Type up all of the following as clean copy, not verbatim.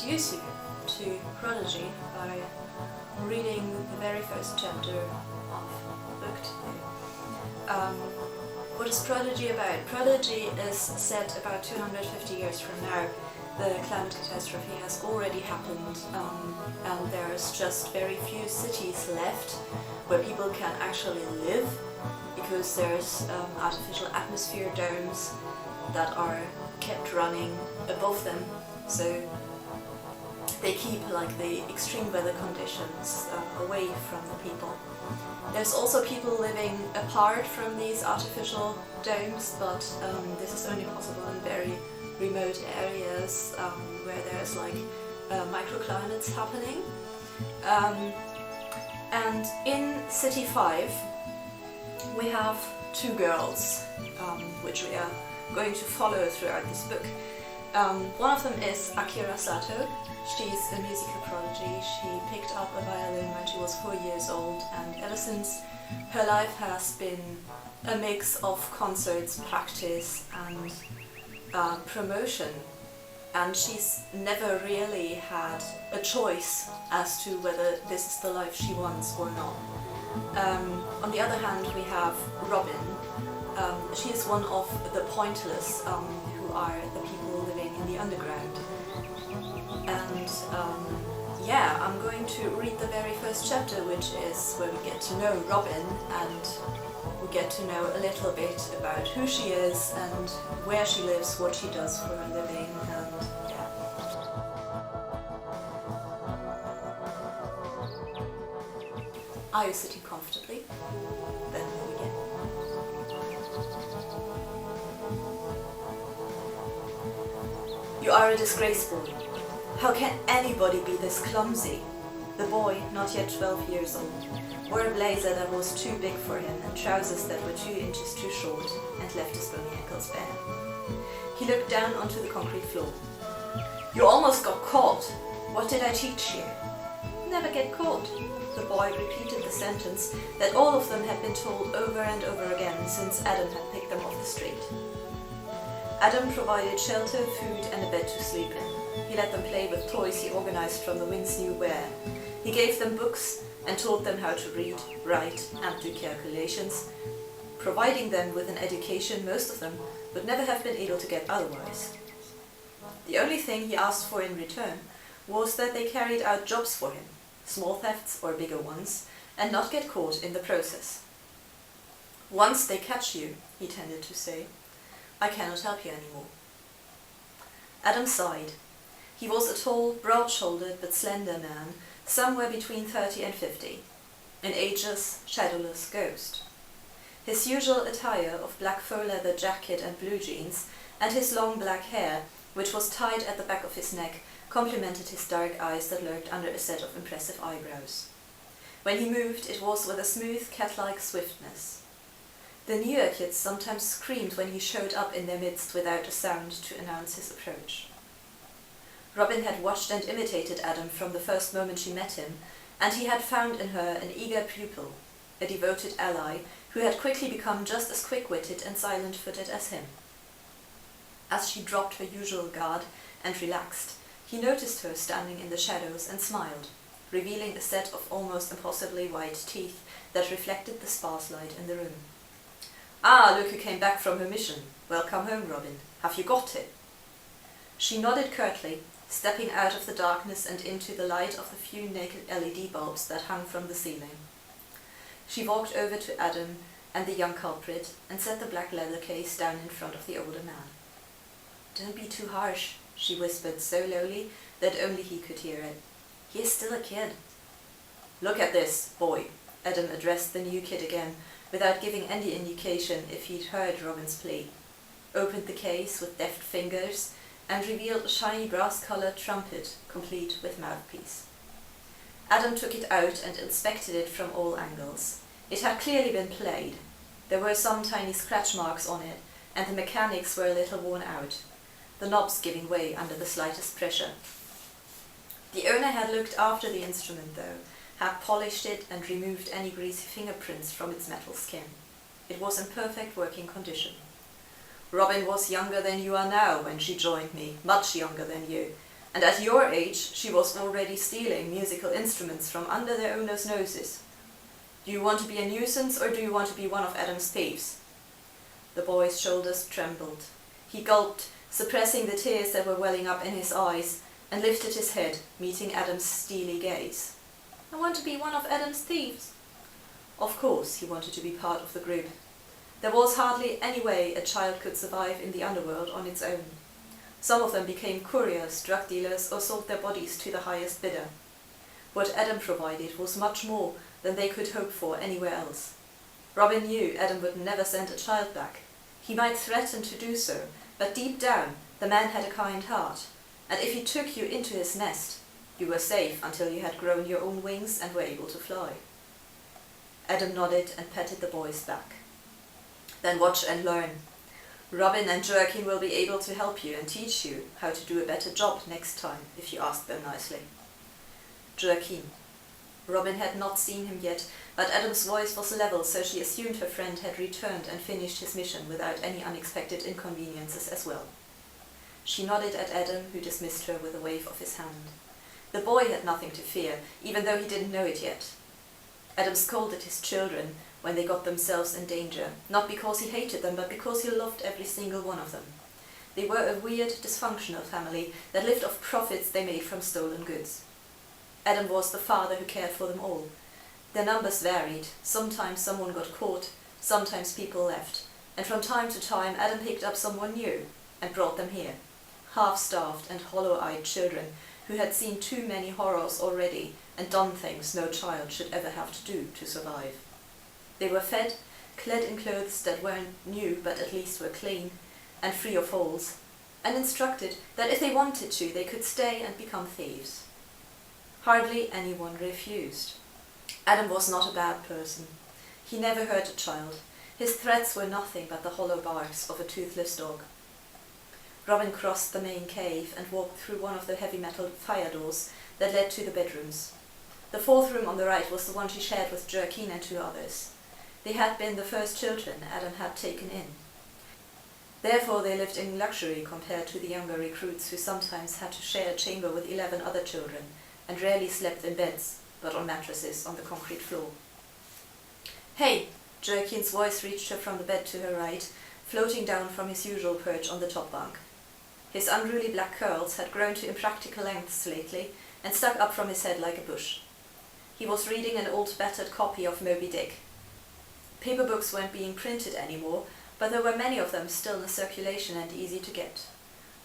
introduce you to Prodigy by reading the very first chapter of the book today. What is Prodigy about? Prodigy is set about 250 years from now. The climate catastrophe has already happened, and there's just very few cities left where people can actually live, because there's artificial atmosphere domes that are kept running above them, so they keep the extreme weather conditions away from the people. There's also people living apart from these artificial domes, but this is only possible in very remote areas where there's microclimates happening. And in City 5 we have two girls which we are going to follow throughout this book. One of them is Akira Sato. She's a musical prodigy. She picked up a violin when she was 4 years old, and ever since her life has been a mix of concerts, practice and promotion, and she's never really had a choice as to whether this is the life she wants or not. On the other hand, we have Robin. She is one of the pointless, who are the people living in the underground. And yeah, I'm going to read the very first chapter, which is where we get to know Robin, and we get to know a little bit about who she is and where she lives, what she does for a living, and yeah. Are you sitting comfortably? Then we begin. You are a disgrace, boy. How can anybody be this clumsy? The boy, not yet 12 years old, wore a blazer that was too big for him and trousers that were 2 inches too short and left his bony ankles bare. He looked down onto the concrete floor. You almost got caught. What did I teach you? Never get caught. The boy repeated the sentence that all of them had been told over and over again since Adam had picked them off the street. Adam provided shelter, food and a bed to sleep in. He let them play with toys he organized from the wind's new wear. He gave them books and taught them how to read, write and do calculations, providing them with an education most of them would never have been able to get otherwise. The only thing he asked for in return was that they carried out jobs for him, small thefts or bigger ones, and not get caught in the process. Once they catch you, he tended to say, I cannot help you anymore. Adam sighed. He was a tall, broad-shouldered but slender man, somewhere between 30 and 50, an ageless, shadowless ghost. His usual attire of black faux leather jacket and blue jeans, and his long black hair, which was tied at the back of his neck, complemented his dark eyes that lurked under a set of impressive eyebrows. When he moved, it was with a smooth, cat-like swiftness. The newer kids sometimes screamed when he showed up in their midst without a sound to announce his approach. Robin had watched and imitated Adam from the first moment she met him, and he had found in her an eager pupil, a devoted ally, who had quickly become just as quick-witted and silent-footed as him. As she dropped her usual guard and relaxed, he noticed her standing in the shadows and smiled, revealing a set of almost impossibly white teeth that reflected the sparse light in the room. Ah, look who came back from her mission. Welcome home, Robin. Have you got it? She nodded curtly, stepping out of the darkness and into the light of the few naked LED bulbs that hung from the ceiling. She walked over to Adam and the young culprit and set the black leather case down in front of the older man. Don't be too harsh, she whispered so lowly that only he could hear it. He is still a kid. Look at this, boy, Adam addressed the new kid again, without giving any indication if he'd heard Robin's plea, opened the case with deft fingers, and revealed a shiny brass-coloured trumpet, complete with mouthpiece. Adam took it out and inspected it from all angles. It had clearly been played. There were some tiny scratch marks on it, and the mechanics were a little worn out, the knobs giving way under the slightest pressure. The owner had looked after the instrument, though, had polished it and removed any greasy fingerprints from its metal skin. It was in perfect working condition. Robin was younger than you are now when she joined me, much younger than you, And at your age, she was already stealing musical instruments from under their owners' noses. Do you want to be a nuisance, or do you want to be one of Adam's thieves? The boy's shoulders trembled. He gulped, suppressing the tears that were welling up in his eyes, and lifted his head, meeting Adam's steely gaze. I want to be one of Adam's thieves. Of course he wanted to be part of the group. There was hardly any way a child could survive in the underworld on its own. Some of them became couriers, drug dealers, or sold their bodies to the highest bidder. What Adam provided was much more than they could hope for anywhere else. Robin knew Adam would never send a child back. He might threaten to do so, but deep down the man had a kind heart, and if he took you into his nest, you were safe until you had grown your own wings and were able to fly. Adam nodded and patted the boy's back. Then watch and learn. Robin and Joaquin will be able to help you and teach you how to do a better job next time, if you ask them nicely. Joaquin. Robin had not seen him yet, but Adam's voice was level, so she assumed her friend had returned and finished his mission without any unexpected inconveniences as well. She nodded at Adam, who dismissed her with a wave of his hand. The boy had nothing to fear, even though he didn't know it yet. Adam scolded his children when they got themselves in danger, not because he hated them, but because he loved every single one of them. They were a weird, dysfunctional family that lived off profits they made from stolen goods. Adam was the father who cared for them all. Their numbers varied. Sometimes someone got caught, sometimes people left, and from time to time Adam picked up someone new and brought them here. Half-starved and hollow-eyed children who had seen too many horrors already and done things no child should ever have to do to survive. They were fed, clad in clothes that weren't new but at least were clean and free of holes, and instructed that if they wanted to, they could stay and become thieves. Hardly anyone refused. Adam was not a bad person. He never hurt a child. His threats were nothing but the hollow barks of a toothless dog. Robin crossed the main cave and walked through one of the heavy metal fire doors that led to the bedrooms. The fourth room on the right was the one she shared with Joaquin and two others. They had been the first children Adam had taken in. Therefore they lived in luxury compared to the younger recruits who sometimes had to share a chamber with 11 other children and rarely slept in beds, but on mattresses on the concrete floor. Hey! Joaquin's voice reached her from the bed to her right, floating down from his usual perch on the top bunk. His unruly black curls had grown to impractical lengths lately and stuck up from his head like a bush. He was reading an old battered copy of Moby Dick. Paper books weren't being printed anymore, but there were many of them still in circulation and easy to get.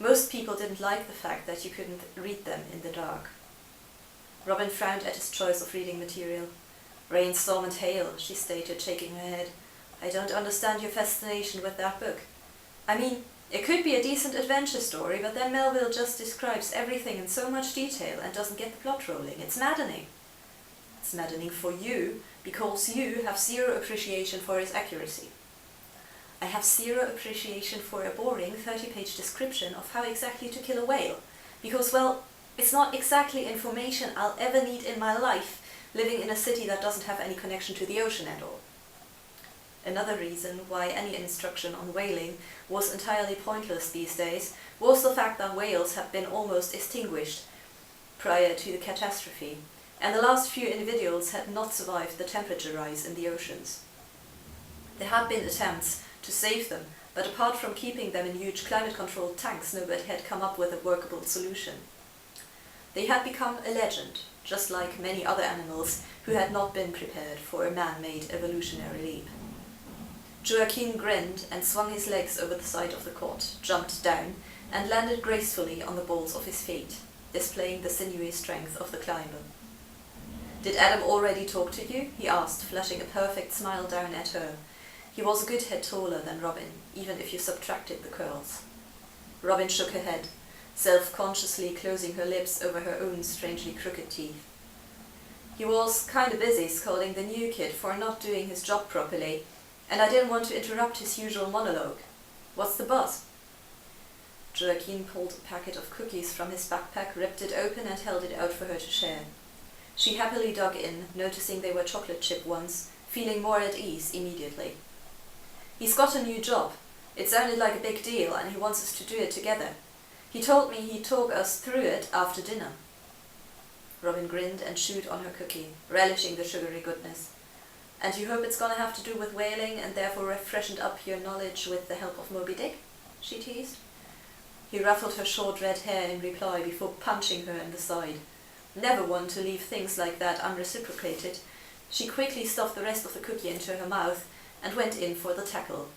Most people didn't like the fact that you couldn't read them in the dark. Robin frowned at his choice of reading material. Rain, storm and hail, she stated, shaking her head. I don't understand your fascination with that book. I mean, it could be a decent adventure story, but then Melville just describes everything in so much detail and doesn't get the plot rolling. It's maddening. It's maddening for you, because you have zero appreciation for its accuracy. I have zero appreciation for a boring 30-page description of how exactly to kill a whale, because, well, it's not exactly information I'll ever need in my life, living in a city that doesn't have any connection to the ocean at all. Another reason why any instruction on whaling was entirely pointless these days was the fact that whales had been almost extinguished prior to the catastrophe, and the last few individuals had not survived the temperature rise in the oceans. There had been attempts to save them, but apart from keeping them in huge climate-controlled tanks, nobody had come up with a workable solution. They had become a legend, just like many other animals who had not been prepared for a man-made evolutionary leap. Joaquin grinned and swung his legs over the side of the cot, jumped down, and landed gracefully on the balls of his feet, displaying the sinewy strength of the climber. Did Adam already talk to you? He asked, flashing a perfect smile down at her. He was a good head taller than Robin, even if you subtracted the curls. Robin shook her head, self-consciously closing her lips over her own strangely crooked teeth. He was kinda busy scolding the new kid for not doing his job properly, and I didn't want to interrupt his usual monologue. What's the buzz? Joaquin pulled a packet of cookies from his backpack, ripped it open and held it out for her to share. She happily dug in, noticing they were chocolate chip ones, feeling more at ease immediately. He's got a new job. It sounded like a big deal and he wants us to do it together. He told me he'd talk us through it after dinner. Robin grinned and chewed on her cookie, relishing the sugary goodness. And you hope it's gonna have to do with whaling and therefore freshened up your knowledge with the help of Moby Dick? She teased. He ruffled her short red hair in reply before punching her in the side. Never one to leave things like that unreciprocated, she quickly stuffed the rest of the cookie into her mouth and went in for the tackle.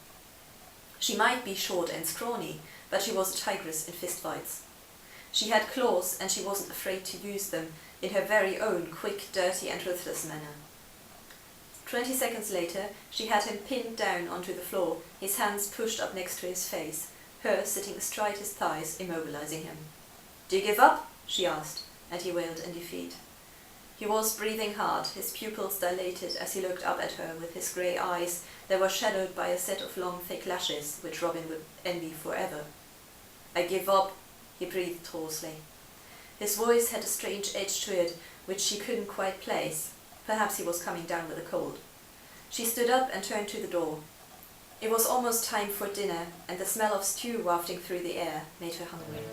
She might be short and scrawny, but she was a tigress in fistfights. She had claws and she wasn't afraid to use them in her very own quick, dirty and ruthless manner. 20 seconds later, she had him pinned down onto the floor, his hands pushed up next to his face, her sitting astride his thighs, immobilizing him. "Do you give up?" she asked, and he wailed in defeat. He was breathing hard, his pupils dilated as he looked up at her with his grey eyes that were shadowed by a set of long, thick lashes which Robin would envy forever. "I give up," he breathed hoarsely. His voice had a strange edge to it which she couldn't quite place. Perhaps he was coming down with a cold. She stood up and turned to the door. It was almost time for dinner, and the smell of stew wafting through the air made her hungry.